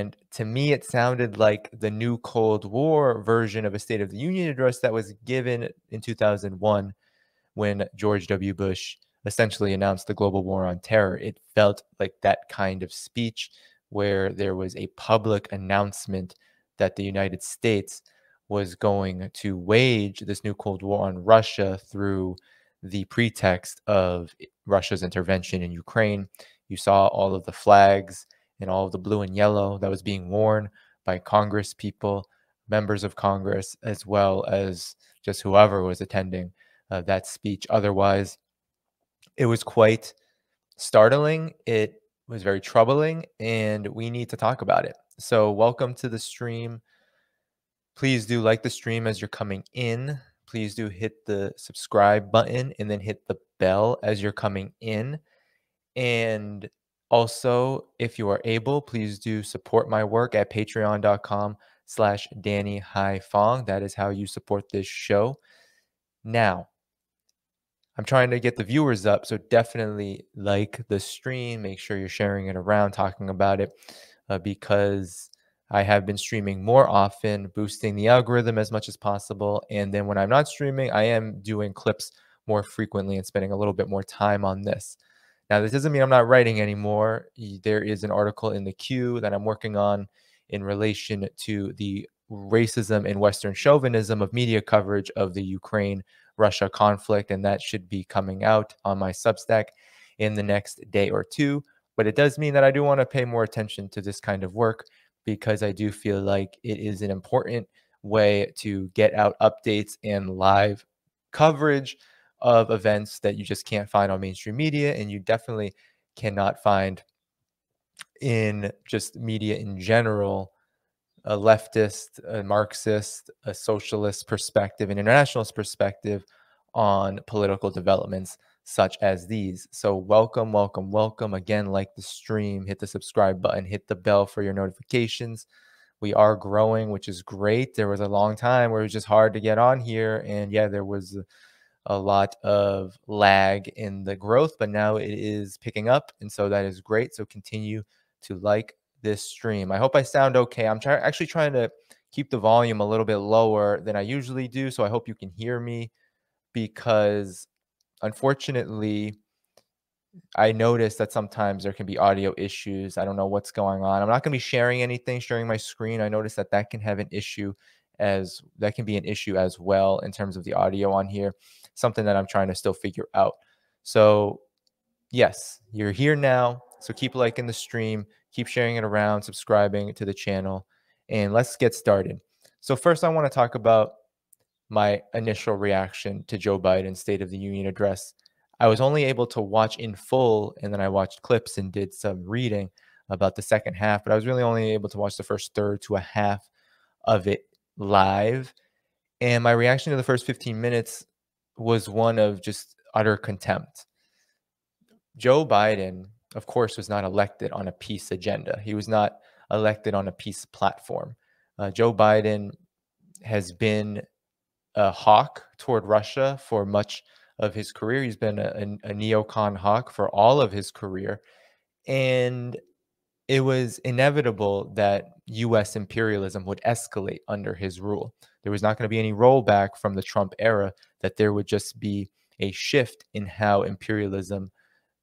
And to me, it sounded like the new Cold War version of a State of the Union address that was given in 2001 when George W. Bush essentially announced the global war on terror. It felt like that kind of speech where there was a public announcement that the United States was going to wage this new Cold War on Russia through the pretext of Russia's intervention in Ukraine. You saw all of the flags and all of the blue and yellow that was being worn by Congress people, members of Congress, as well as just whoever was attending that speech. Otherwise, it was quite startling. It was very troubling, and we need to talk about it. So, welcome to the stream. Please do like the stream as you're coming in. Please do hit the subscribe button and then hit the bell as you're coming in. And also, if you are able, please do support my work at patreon.com/Danny Haiphong. That is how you support this show. Now, I'm trying to get the viewers up, so definitely like the stream. Make sure you're sharing it around, talking about it, because I have been streaming more often, boosting the algorithm as much as possible. And then when I'm not streaming, I am doing clips more frequently and spending a little bit more time on this. Now, this doesn't mean I'm not writing anymore. There is an article in the queue that I'm working on in relation to the racism and Western chauvinism of media coverage of the Ukraine-Russia conflict, and that should be coming out on my Substack in the next day or two. But it does mean that I do want to pay more attention to this kind of work because I do feel like it is an important way to get out updates and live coverage of events that you just can't find on mainstream media, and you definitely cannot find in just media in general. A leftist, a Marxist, a socialist perspective, an internationalist perspective on political developments such as these. So welcome, welcome, welcome. Again, like the stream, hit the subscribe button, hit the bell for your notifications. We are growing, which is great. There was a long time where it was just hard to get on here. And yeah, there was a lot of lag in the growth, but now it is picking up. And so that is great. So continue to like this stream. I hope I sound okay. I'm actually trying to keep the volume a little bit lower than I usually do. So I hope you can hear me, because unfortunately, I noticed that sometimes there can be audio issues. I don't know what's going on. I'm not going to be sharing anything, sharing my screen. I noticed that that can have an issue, as that can be an issue as well in terms of the audio on here, something that I'm trying to still figure out. So yes, you're here now. So keep liking the stream, keep sharing it around, subscribing to the channel, and let's get started. So first, I want to talk about my initial reaction to Joe Biden's State of the Union address. I was only able to watch in full, and then I watched clips and did some reading about the second half, but I was really only able to watch the first third to a half of it live. And my reaction to the first 15 minutes was one of just utter contempt. Joe Biden, of course, was not elected on a peace agenda. He was not elected on a peace platform. Joe Biden has been a hawk toward Russia for much of his career. He's been a neocon hawk for all of his career. And it was inevitable that U.S. imperialism would escalate under his rule. There was not going to be any rollback from the Trump era, that there would just be a shift in how imperialism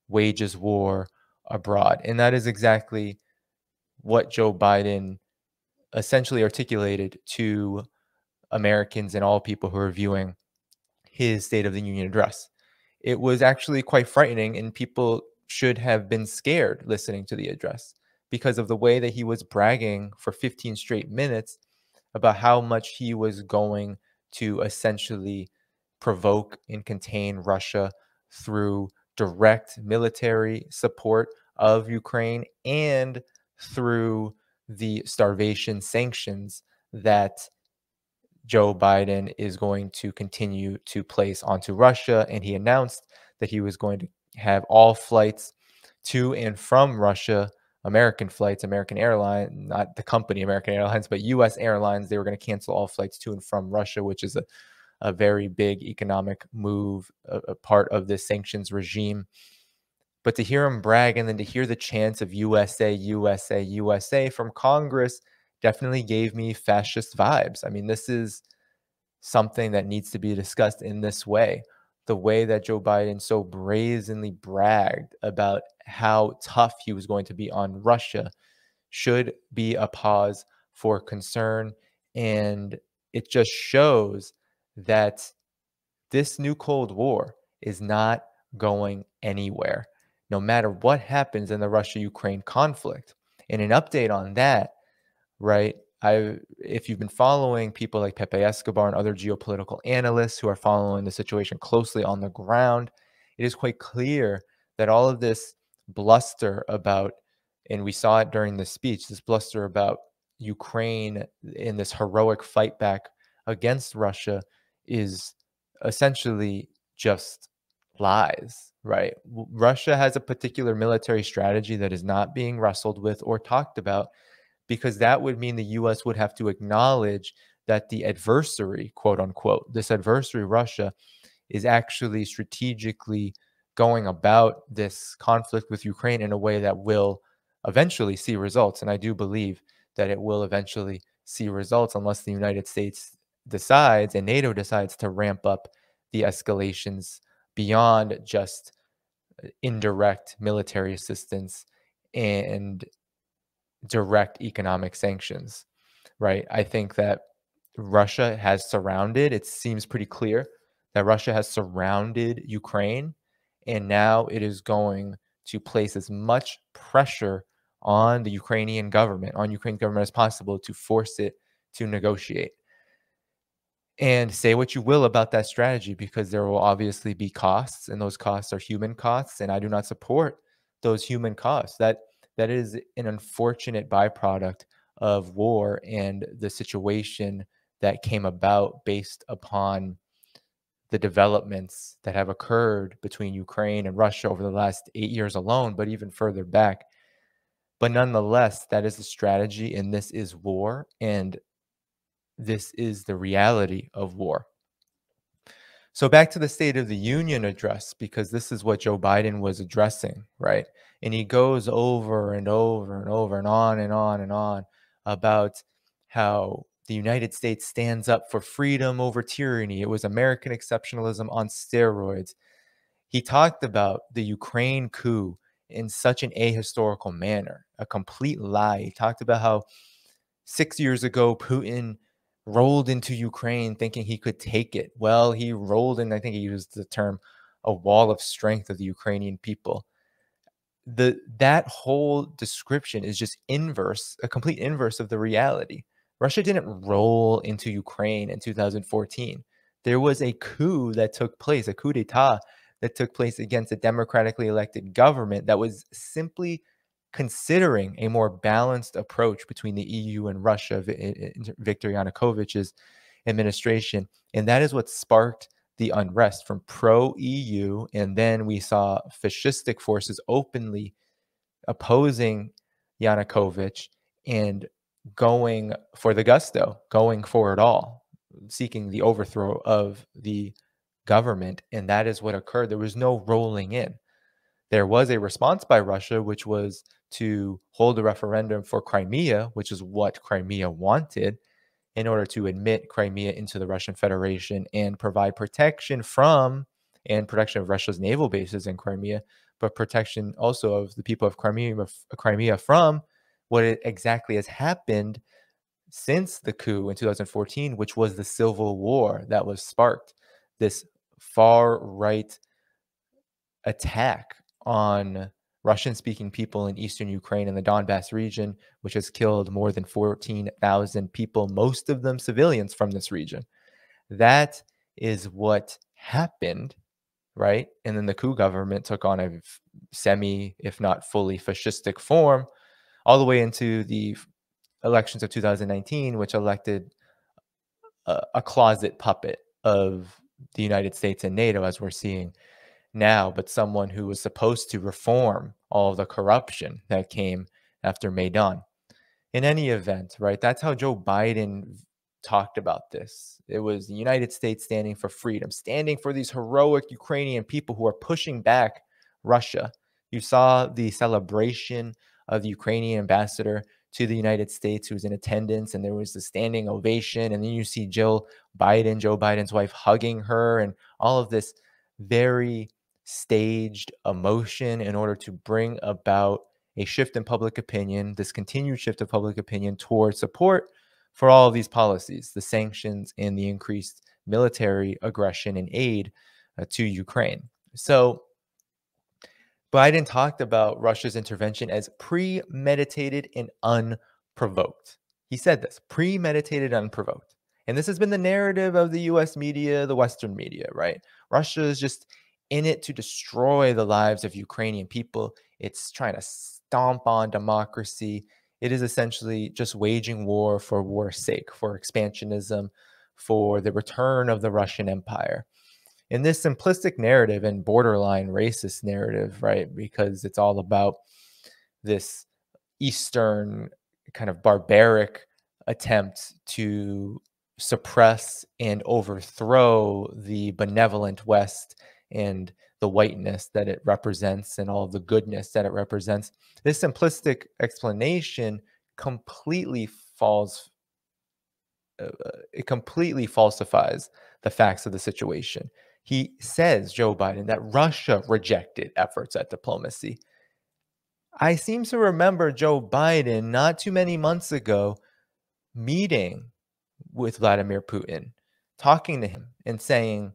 wages war abroad. And that is exactly what Joe Biden essentially articulated to Americans and all people who are viewing his State of the Union address. It was actually quite frightening, and people should have been scared listening to the address because of the way that he was bragging for 15 straight minutes about how much he was going to essentially provoke and contain Russia through direct military support of Ukraine and through the starvation sanctions that Joe Biden is going to continue to place onto Russia. And he announced that he was going to have all flights to and from Russia, American flights, American Airlines, not the company American Airlines, but U.S. Airlines, they were going to cancel all flights to and from Russia, which is a very big economic move, a part of this sanctions regime. But to hear him brag and then to hear the chants of USA, USA, USA from Congress definitely gave me fascist vibes. I mean, this is something that needs to be discussed in this way. The way that Joe Biden so brazenly bragged about how tough he was going to be on Russia should be a pause for concern. And it just shows that this new Cold War is not going anywhere, no matter what happens in the Russia Ukraine conflict. And an update on that, right? If you've been following people like Pepe Escobar and other geopolitical analysts who are following the situation closely on the ground, it is quite clear that all of this bluster about, and we saw it during the speech, this bluster about Ukraine in this heroic fight back against Russia is essentially just lies, right? Russia has a particular military strategy that is not being wrestled with or talked about, because that would mean the US would have to acknowledge that the adversary, quote unquote, this adversary, Russia, is actually strategically going about this conflict with Ukraine in a way that will eventually see results. And I do believe that it will eventually see results unless the United States decides and NATO decides to ramp up the escalations beyond just indirect military assistance and direct economic sanctions, right? I think that Russia has surrounded, it seems pretty clear that Russia has surrounded Ukraine, and now it is going to place as much pressure on the Ukrainian government, on Ukraine's government as possible to force it to negotiate. And say what you will about that strategy, because there will obviously be costs, and those costs are human costs, and I do not support those human costs. That is an unfortunate byproduct of war and the situation that came about based upon the developments that have occurred between Ukraine and Russia over the last 8 years alone, but even further back. But nonetheless, that is the strategy, and this is war, and this is the reality of war. So back to the State of the Union address, because this is what Joe Biden was addressing, right? And he goes over and over and over and on and on and on about how the United States stands up for freedom over tyranny. It was American exceptionalism on steroids. He talked about the Ukraine coup in such an ahistorical manner, a complete lie. He talked about how 6 years ago, Putin rolled into Ukraine thinking he could take it. Well, he rolled in, I think he used the term, a wall of strength of the Ukrainian people. That whole description is just inverse, a complete inverse of the reality. Russia didn't roll into Ukraine in 2014. There was a coup that took place, a coup d'etat that took place against a democratically elected government that was simply considering a more balanced approach between the EU and Russia, Viktor Yanukovych's administration. And that is what sparked the unrest from pro-EU. And then we saw fascistic forces openly opposing Yanukovych and going for the gusto, going for it all, seeking the overthrow of the government. And that is what occurred. There was no rolling in. There was a response by Russia, which was to hold a referendum for Crimea, which is what Crimea wanted, in order to admit Crimea into the Russian Federation and provide protection from and protection of Russia's naval bases in Crimea, but protection also of the people of Crimea from what exactly has happened since the coup in 2014, which was the civil war that was sparked, this far right attack on Russian-speaking people in eastern Ukraine and the Donbass region, which has killed more than 14,000 people, most of them civilians from this region. That is what happened, right? And then the coup government took on a semi, if not fully, fascistic form, all the way into the elections of 2019, which elected a closet puppet of the United States and NATO, as we're seeing now, but someone who was supposed to reform all of the corruption that came after Maidan. In any event, right, that's how Joe Biden talked about this. It was the United States standing for freedom, standing for these heroic Ukrainian people who are pushing back Russia You saw the celebration of the Ukrainian ambassador to the United States who was in attendance, and there was a standing ovation. And then you see Joe Biden's wife, hugging her, and all of this very staged emotion in order to bring about a shift in public opinion, this continued shift of public opinion towards support for all of these policies, the sanctions and the increased military aggression and aid to Ukraine. So Biden talked about Russia's intervention as premeditated and unprovoked. He said this, premeditated, unprovoked. And this has been the narrative of the US media, the Western media, right? Russia is just in it to destroy the lives of Ukrainian people. It's trying to stomp on democracy. It is essentially just waging war for war's sake, for expansionism, for the return of the Russian Empire. In this simplistic narrative and borderline racist narrative, right? Because it's all about this Eastern kind of barbaric attempt to suppress and overthrow the benevolent West and the whiteness that it represents and all of the goodness that it represents. This simplistic explanation completely falls it completely falsifies the facts of the situation. He says, Joe Biden, that Russia rejected efforts at diplomacy. I seem to remember Joe Biden not too many months ago meeting with Vladimir Putin, talking to him and saying,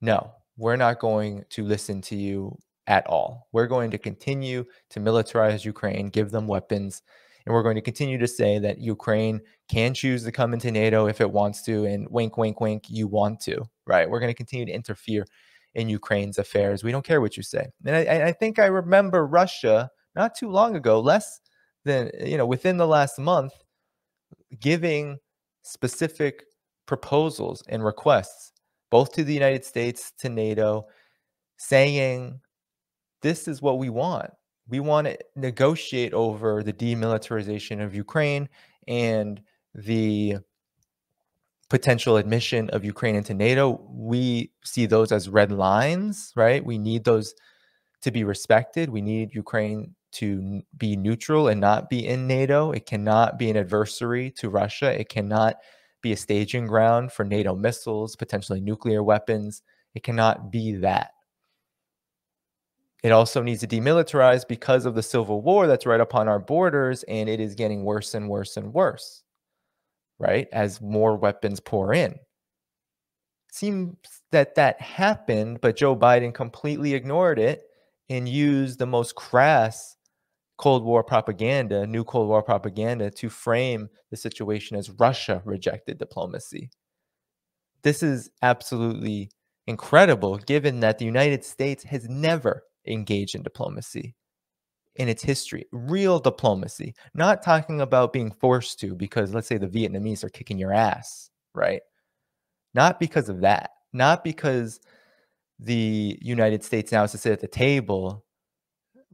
no, we're not going to listen to you at all. We're going to continue to militarize Ukraine, give them weapons, and we're going to continue to say that Ukraine can choose to come into NATO if it wants to, and wink, wink, wink, you want to, right? We're going to continue to interfere in Ukraine's affairs. We don't care what you say. And I think I remember Russia not too long ago, less than, within the last month, giving specific proposals and requests, both to the United States, to NATO, saying, this is what we want. We want to negotiate over the demilitarization of Ukraine and the potential admission of Ukraine into NATO. We see those as red lines, right? We need those to be respected. We need Ukraine to be neutral and not be in NATO. It cannot be an adversary to Russia. It cannot be a staging ground for NATO missiles, potentially nuclear weapons. It cannot be that. It also needs to demilitarize because of the civil war that's right upon our borders, and it is getting worse and worse and worse, right, as more weapons pour in. It seems that happened, but Joe Biden completely ignored it and used the most crass Cold War propaganda, new Cold War propaganda, to frame the situation as Russia rejected diplomacy. This is absolutely incredible, given that the United States has never engaged in diplomacy in its history, real diplomacy, not talking about being forced to because, let's say, the Vietnamese are kicking your ass, right? Not because of that, not because the United States now has to sit at the table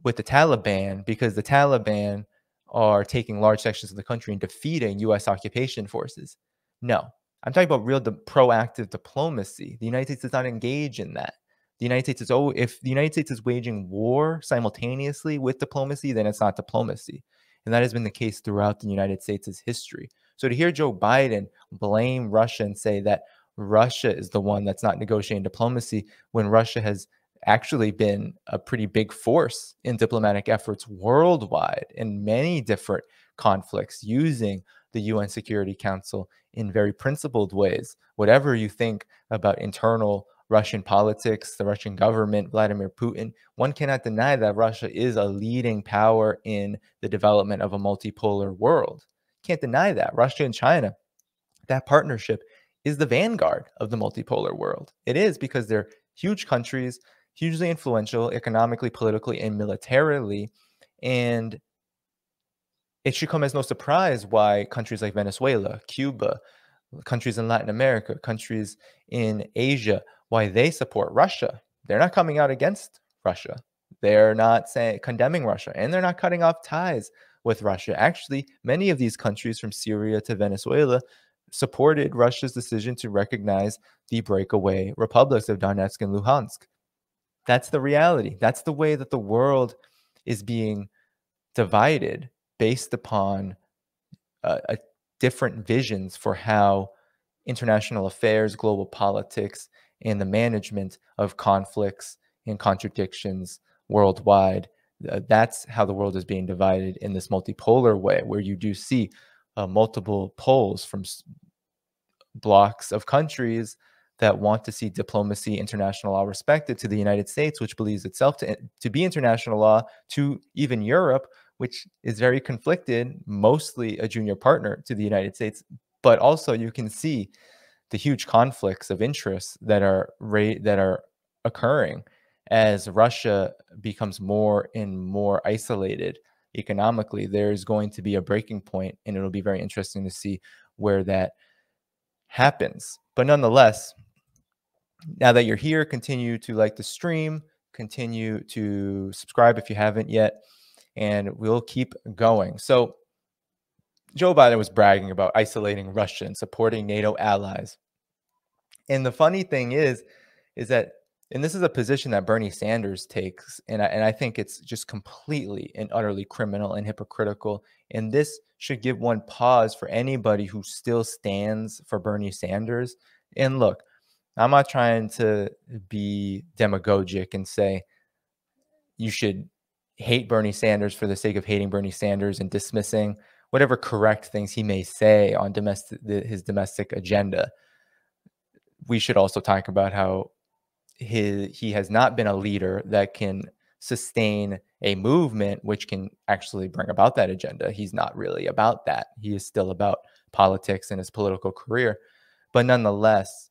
with the Taliban because the Taliban are taking large sections of the country and defeating U.S. occupation forces. No, I'm talking about real proactive diplomacy. The United States does not engage in that. The United States is, if the United States is waging war simultaneously with diplomacy, then it's not diplomacy. And that has been the case throughout the United States' history. So to hear Joe Biden blame Russia and say that Russia is the one that's not negotiating diplomacy when Russia has actually been a pretty big force in diplomatic efforts worldwide in many different conflicts, using the UN Security Council in very principled ways. Whatever you think about internal Russian politics, the Russian government, Vladimir Putin, one cannot deny that Russia is a leading power in the development of a multipolar world. Can't deny that. Russia and China, that partnership is the vanguard of the multipolar world. It is because they're huge countries, hugely influential economically, politically, and militarily. And it should come as no surprise why countries like Venezuela, Cuba, countries in Latin America, countries in Asia, why they support Russia. They're not coming out against Russia. They're not condemning Russia, and they're not cutting off ties with Russia. Actually, many of these countries from Syria to Venezuela supported Russia's decision to recognize the breakaway republics of Donetsk and Luhansk. That's the reality. That's the way that the world is being divided based upon a different visions for how international affairs, global politics, and the management of conflicts and contradictions worldwide. That's how the world is being divided in this multipolar way, where you do see multiple poles from blocks of countries that want to see diplomacy, international law respected, to the United States, which believes itself to be international law, to even Europe, which is very conflicted, mostly a junior partner to the United States. But also, you can see the huge conflicts of interest that are occurring as Russia becomes more and more isolated economically. There's going to be a breaking point, and it'll be very interesting to see where that happens. But nonetheless, now that you're here, continue to like the stream, continue to subscribe if you haven't yet, and we'll keep going. So Joe Biden was bragging about isolating Russia and supporting NATO allies. And the funny thing is that, and this is a position that Bernie Sanders takes, and I think it's just completely and utterly criminal and hypocritical. And this should give one pause for anybody who still stands for Bernie Sanders. And look, I'm not trying to be demagogic and say you should hate Bernie Sanders for the sake of hating Bernie Sanders and dismissing whatever correct things he may say on his domestic agenda. We should also talk about how he has not been a leader that can sustain a movement which can actually bring about that agenda. He's not really about that. He is still about politics and his political career. But nonetheless,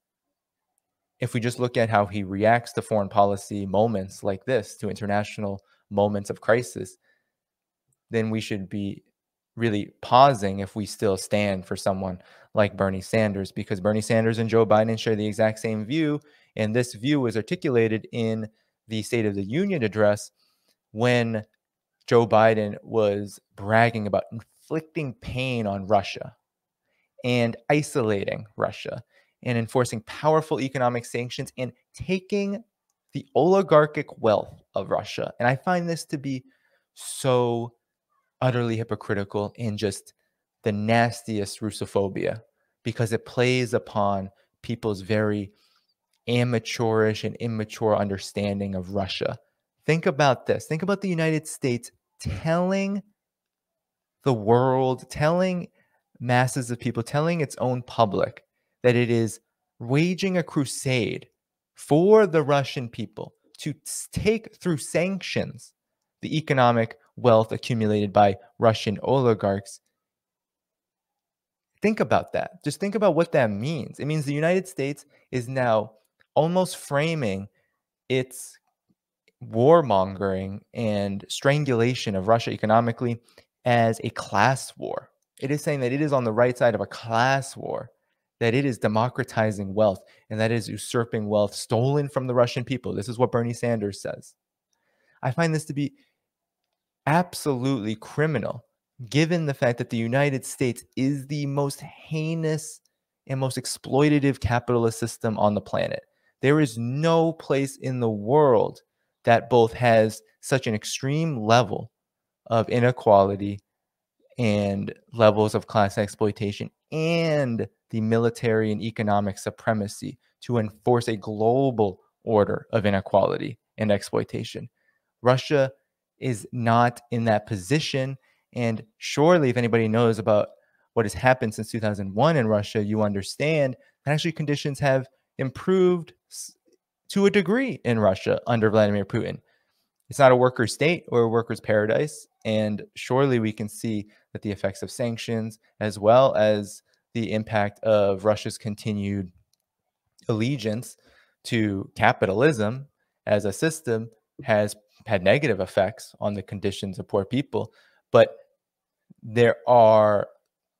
if we just look at how he reacts to foreign policy moments like this, to international moments of crisis, then we should be really pausing if we still stand for someone like Bernie Sanders, because Bernie Sanders and Joe Biden share the exact same view. And this view was articulated in the State of the Union address when Joe Biden was bragging about inflicting pain on Russia and isolating Russia and enforcing powerful economic sanctions and taking the oligarchic wealth of Russia. And I find this to be so utterly hypocritical and just the nastiest Russophobia, because it plays upon people's very amateurish and immature understanding of Russia. Think about this. Think about the United States telling the world, telling masses of people, telling its own public that it is waging a crusade for the Russian people to take through sanctions the economic wealth accumulated by Russian oligarchs. Think about that. Just think about what that means. It means the United States is now almost framing its warmongering and strangulation of Russia economically as a class war. It is saying that it is on the right side of a class war, that it is democratizing wealth, and that it is usurping wealth stolen from the Russian people. This is what Bernie Sanders says. I find this to be absolutely criminal, given the fact that the United States is the most heinous and most exploitative capitalist system on the planet. There is no place in the world that both has such an extreme level of inequality and levels of class exploitation and the military and economic supremacy to enforce a global order of inequality and exploitation. Russia is not in that position. And surely, if anybody knows about what has happened since 2001 in Russia, you understand that actually conditions have improved to a degree in Russia under Vladimir Putin. It's not a worker state or a worker's paradise. And surely we can see that the effects of sanctions, as well as the impact of Russia's continued allegiance to capitalism as a system, has had negative effects on the conditions of poor people. But there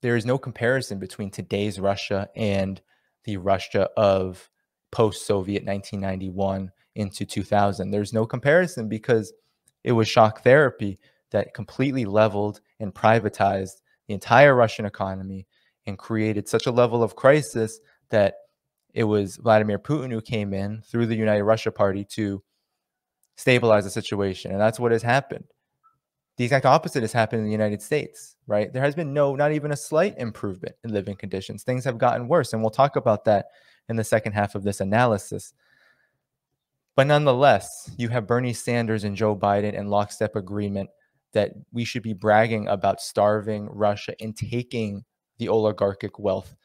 is no comparison between today's Russia and the Russia of post-Soviet 1991 into 2000. There's no comparison, because it was shock therapy that completely leveled and privatized the entire Russian economy and created such a level of crisis that it was Vladimir Putin who came in through the United Russia Party to stabilize the situation. And that's what has happened. The exact opposite has happened in the United States, right? There has been not even a slight improvement in living conditions. Things have gotten worse. And we'll talk about that in the second half of this analysis. But nonetheless, you have Bernie Sanders and Joe Biden in lockstep agreement that we should be bragging about starving Russia and taking the oligarchic wealth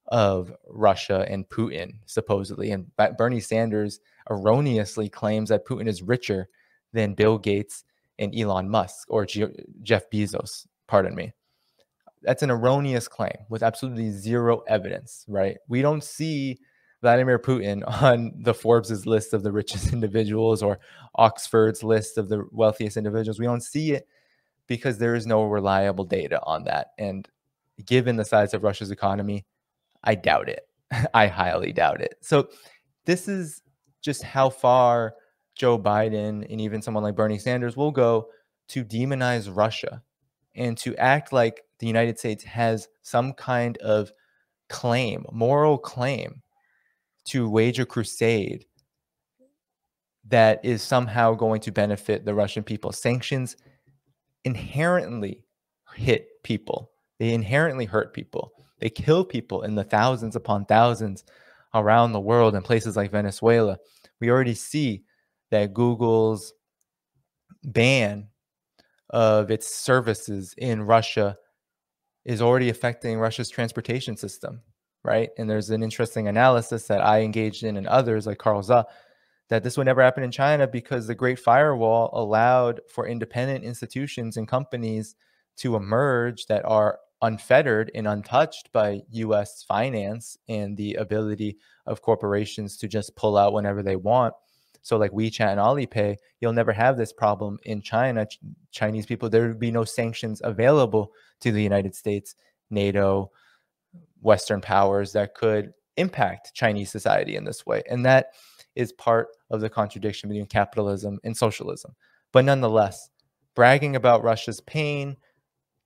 of Russia and Putin, supposedly. And Bernie Sanders erroneously claims that Putin is richer than Bill Gates and Elon Musk or Jeff Bezos, pardon me. That's an erroneous claim with absolutely zero evidence, right? We don't see Vladimir Putin on the Forbes' list of the richest individuals or Oxford's list of the wealthiest individuals. We don't see it because there is no reliable data on that. And given the size of Russia's economy, I doubt it. I highly doubt it. So this is just how far Joe Biden and even someone like Bernie Sanders will go to demonize Russia and to act like the United States has some kind of claim, moral claim, to wage a crusade that is somehow going to benefit the Russian people. Sanctions inherently hit people. They inherently hurt people. They kill people in the thousands upon thousands around the world in places like Venezuela. We already see that Google's ban of its services in Russia is already affecting Russia's transportation system, right? And there's an interesting analysis that I engaged in and others like Carl Za that this would never happen in China because the Great Firewall allowed for independent institutions and companies to emerge that are unfettered and untouched by US finance and the ability of corporations to just pull out whenever they want. So like WeChat and Alipay, you'll never have this problem in China. Chinese people, there would be no sanctions available to the United States, NATO, Western powers that could impact Chinese society in this way. And that is part of the contradiction between capitalism and socialism. But nonetheless, bragging about Russia's pain,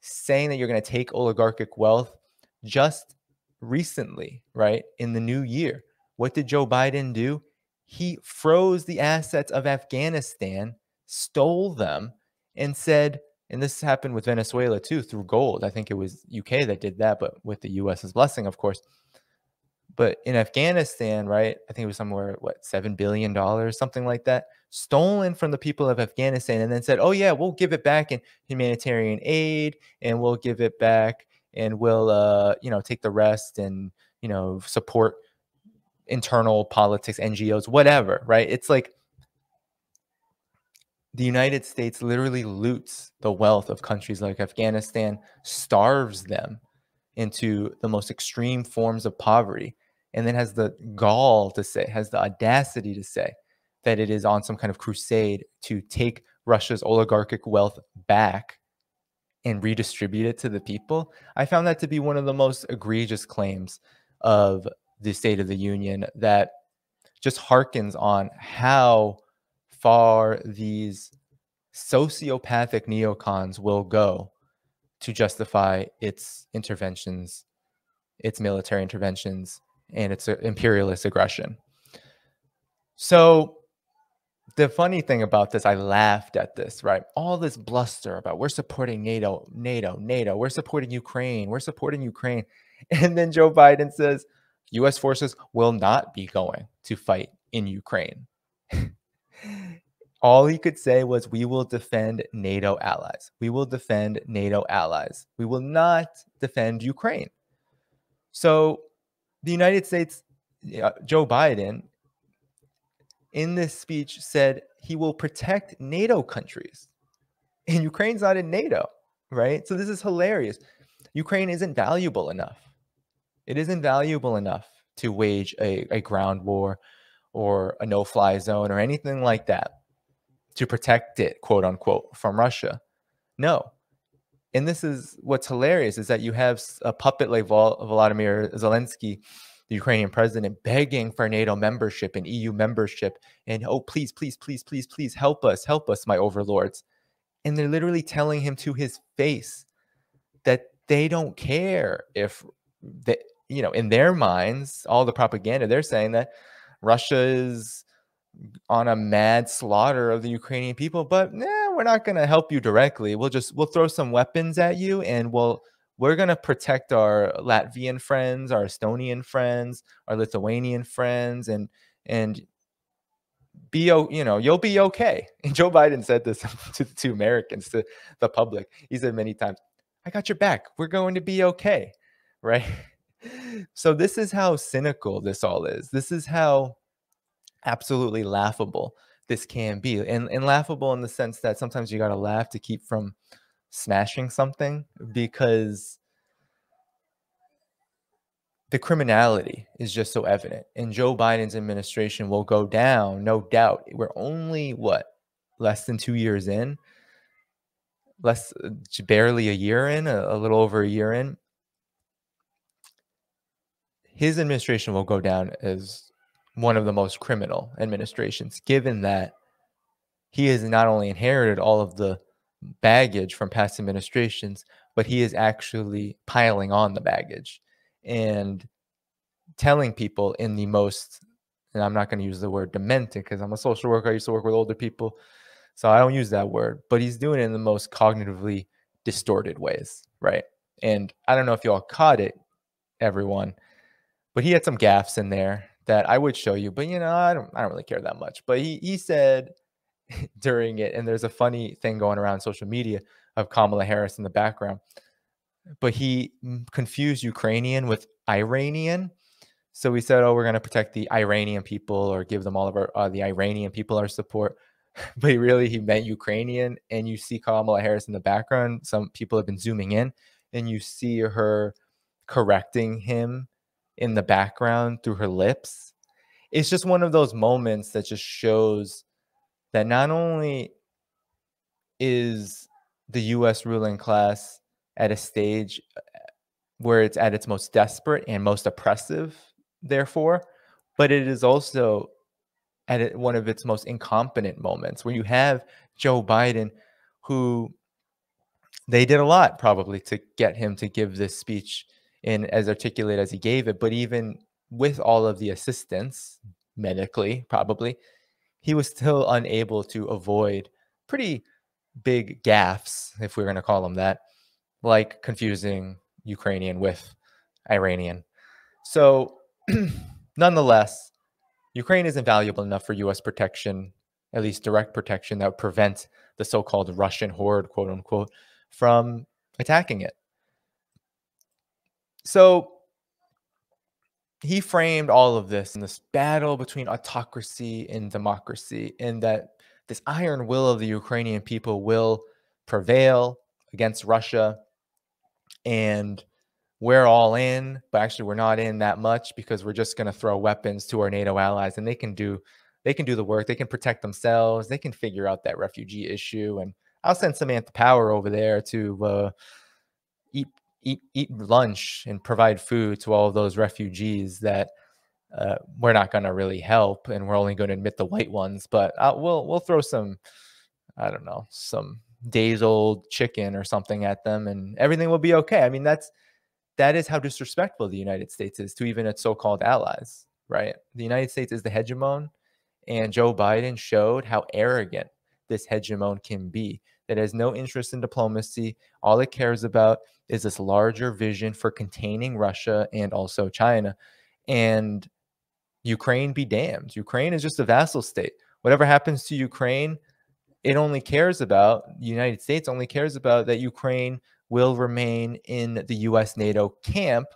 saying that you're going to take oligarchic wealth just recently, right, in the new year, what did Joe Biden do? He froze the assets of Afghanistan, stole them, and said, and this happened with Venezuela too, through gold. I think it was UK that did that, but with the US's blessing, of course. But in Afghanistan, right, I think it was somewhere, what, $7 billion, something like that, stolen from the people of Afghanistan and then said, oh, yeah, we'll give it back in humanitarian aid and we'll give it back and we'll, take the rest and, support internal politics, NGOs, whatever, right? It's like the United States literally loots the wealth of countries like Afghanistan, starves them into the most extreme forms of poverty, and then has the gall to say, has the audacity to say that it is on some kind of crusade to take Russia's oligarchic wealth back and redistribute it to the people. I found that to be one of the most egregious claims of the State of the Union that just harkens on how far these sociopathic neocons will go to justify its interventions, its military interventions, and its imperialist aggression. So the funny thing about this, I laughed at this, right? All this bluster about we're supporting NATO, we're supporting Ukraine, we're supporting Ukraine. And then Joe Biden says US forces will not be going to fight in Ukraine. All he could say was, we will defend NATO allies. We will defend NATO allies. We will not defend Ukraine. So the United States, Joe Biden, in this speech said he will protect NATO countries. And Ukraine's not in NATO, right? So this is hilarious. Ukraine isn't valuable enough. It isn't valuable enough to wage a ground war or a no-fly zone or anything like that to protect it, quote unquote, from Russia. No. And this is what's hilarious, is that you have a puppet like Volodymyr Zelensky, the Ukrainian president, begging for NATO membership and EU membership. And, oh, please, please, please, please, please help us, my overlords. And they're literally telling him to his face that they don't care if, in their minds, all the propaganda, they're saying that Russia is on a mad slaughter of the Ukrainian people, but we're not going to help you directly. We'll throw some weapons at you, and we're going to protect our Latvian friends, our Estonian friends, our Lithuanian friends, and you'll be okay. And Joe Biden said this to Americans, to the public. He said many times, I got your back. We're going to be okay. Right. So this is how cynical this all is. This is how absolutely laughable this can be. And laughable in the sense that sometimes you got to laugh to keep from smashing something, because the criminality is just so evident. And Joe Biden's administration will go down, no doubt. We're only what, less than 2 years in, less barely a year in, a little over a year in. His administration will go down as one of the most criminal administrations, given that he has not only inherited all of the baggage from past administrations, but he is actually piling on the baggage and telling people in the most, and I'm not going to use the word demented because I'm a social worker. I used to work with older people, so I don't use that word, but he's doing it in the most cognitively distorted ways, right? And I don't know if you all caught it, everyone, but he had some gaffes in there that I would show you, but I don't really care that much. But he said during it, and there's a funny thing going around social media of Kamala Harris in the background, but he confused Ukrainian with Iranian. So we said, oh, we're going to protect the Iranian people, or give them all of our the Iranian people our support. But he meant Ukrainian. And you see Kamala Harris in the background. Some people have been zooming in, and you see her correcting him in the background through her lips. It's just one of those moments that just shows that not only is the US ruling class at a stage where it's at its most desperate and most oppressive, therefore, but it is also at one of its most incompetent moments, where you have Joe Biden, who they did a lot probably to get him to give this speech in as articulate as he gave it. But even with all of the assistance, medically, probably, he was still unable to avoid pretty big gaffes, if we we're going to call them that, like confusing Ukrainian with Iranian. So, nonetheless, Ukraine isn't valuable enough for U.S. protection, at least direct protection, that would prevent the so-called Russian horde, quote unquote, from attacking it. So he framed all of this in this battle between autocracy and democracy, and that this iron will of the Ukrainian people will prevail against Russia, and we're all in, but actually we're not in that much, because we're just going to throw weapons to our NATO allies, and they can do the work. They can protect themselves. They can figure out that refugee issue, and I'll send Samantha Power over there to eat lunch and provide food to all of those refugees that we're not going to really help, and we're only going to admit the white ones. But we'll throw some, I don't know, some days old chicken or something at them, and everything will be okay. I mean, that is how disrespectful the United States is to even its so-called allies, right? The United States is the hegemon, and Joe Biden showed how arrogant this hegemon can be, that has no interest in diplomacy. All it cares about is this larger vision for containing Russia and also China. And Ukraine be damned. Ukraine is just a vassal state. Whatever happens to Ukraine, the United States only cares about that Ukraine will remain in the US NATO camp,